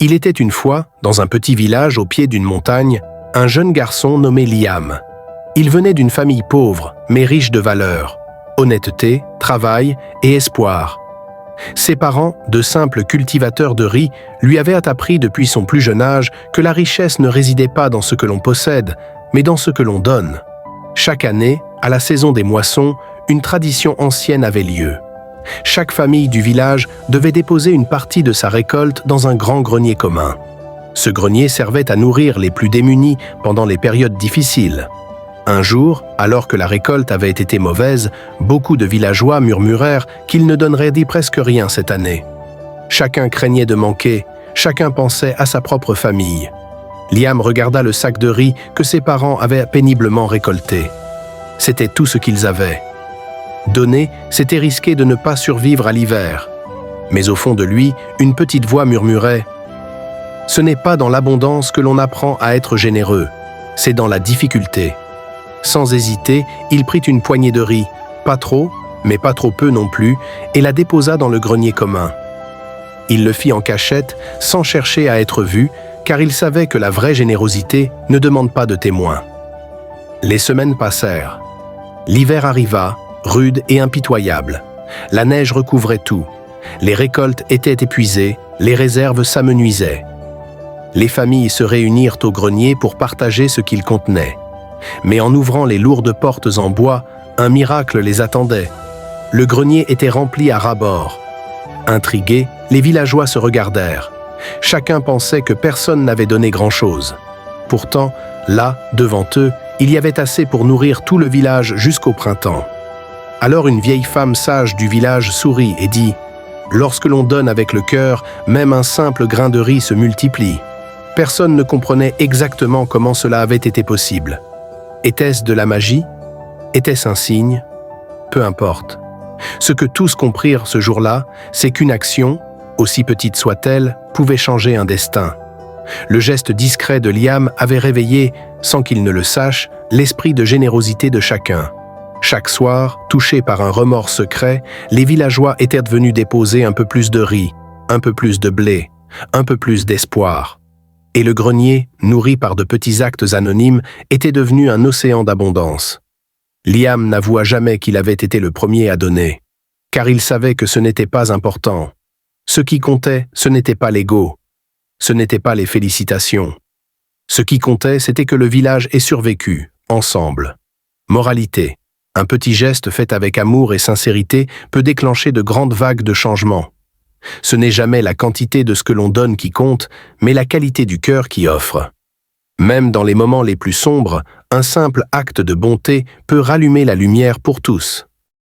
Il était une fois, dans un petit village au pied d'une montagne, un jeune garçon nommé Liam. Il venait d'une famille pauvre, mais riche de valeurs, honnêteté, travail et espoir. Ses parents, de simples cultivateurs de riz, lui avaient appris depuis son plus jeune âge que la richesse ne résidait pas dans ce que l'on possède, mais dans ce que l'on donne. Chaque année, à la saison des moissons, une tradition ancienne avait lieu. Chaque famille du village devait déposer une partie de sa récolte dans un grand grenier commun. Ce grenier servait à nourrir les plus démunis pendant les périodes difficiles. Un jour, alors que la récolte avait été mauvaise, beaucoup de villageois murmurèrent qu'ils ne donneraient dit presque rien cette année. Chacun craignait de manquer, chacun pensait à sa propre famille. Liam regarda le sac de riz que ses parents avaient péniblement récolté. C'était tout ce qu'ils avaient. Donner, c'était risquer de ne pas survivre à l'hiver. Mais au fond de lui, une petite voix murmurait « Ce n'est pas dans l'abondance que l'on apprend à être généreux, c'est dans la difficulté. » Sans hésiter, il prit une poignée de riz, pas trop, mais pas trop peu non plus, et la déposa dans le grenier commun. Il le fit en cachette, sans chercher à être vu, car il savait que la vraie générosité ne demande pas de témoins. Les semaines passèrent. L'hiver arriva, rude et impitoyable. La neige recouvrait tout. Les récoltes étaient épuisées, les réserves s'amenuisaient. Les familles se réunirent au grenier pour partager ce qu'il contenait. Mais en ouvrant les lourdes portes en bois, un miracle les attendait. Le grenier était rempli à ras-bord. Intrigués, les villageois se regardèrent. Chacun pensait que personne n'avait donné grand-chose. Pourtant, là, devant eux, il y avait assez pour nourrir tout le village jusqu'au printemps. Alors une vieille femme sage du village sourit et dit « Lorsque l'on donne avec le cœur, même un simple grain de riz se multiplie. » Personne ne comprenait exactement comment cela avait été possible. Était-ce de la magie? Était-ce un signe? Peu importe. Ce que tous comprirent ce jour-là, c'est qu'une action, aussi petite soit-elle, pouvait changer un destin. Le geste discret de Liam avait réveillé, sans qu'il ne le sache, l'esprit de générosité de chacun. Chaque soir, touchés par un remords secret, les villageois étaient devenus déposer un peu plus de riz, un peu plus de blé, un peu plus d'espoir. Et le grenier, nourri par de petits actes anonymes, était devenu un océan d'abondance. Liam n'avoua jamais qu'il avait été le premier à donner, car il savait que ce n'était pas important. Ce qui comptait, ce n'était pas l'ego, ce n'était pas les félicitations. Ce qui comptait, c'était que le village ait survécu, ensemble. Moralité, un petit geste fait avec amour et sincérité peut déclencher de grandes vagues de changement. Ce n'est jamais la quantité de ce que l'on donne qui compte, mais la qualité du cœur qui offre. Même dans les moments les plus sombres, un simple acte de bonté peut rallumer la lumière pour tous.